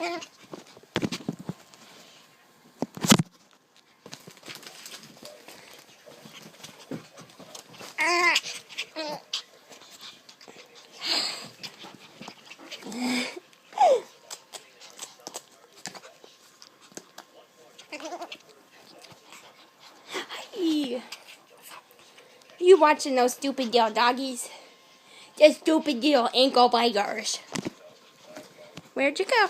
You watching those stupid little doggies? The stupid little ankle biters. Where'd you go?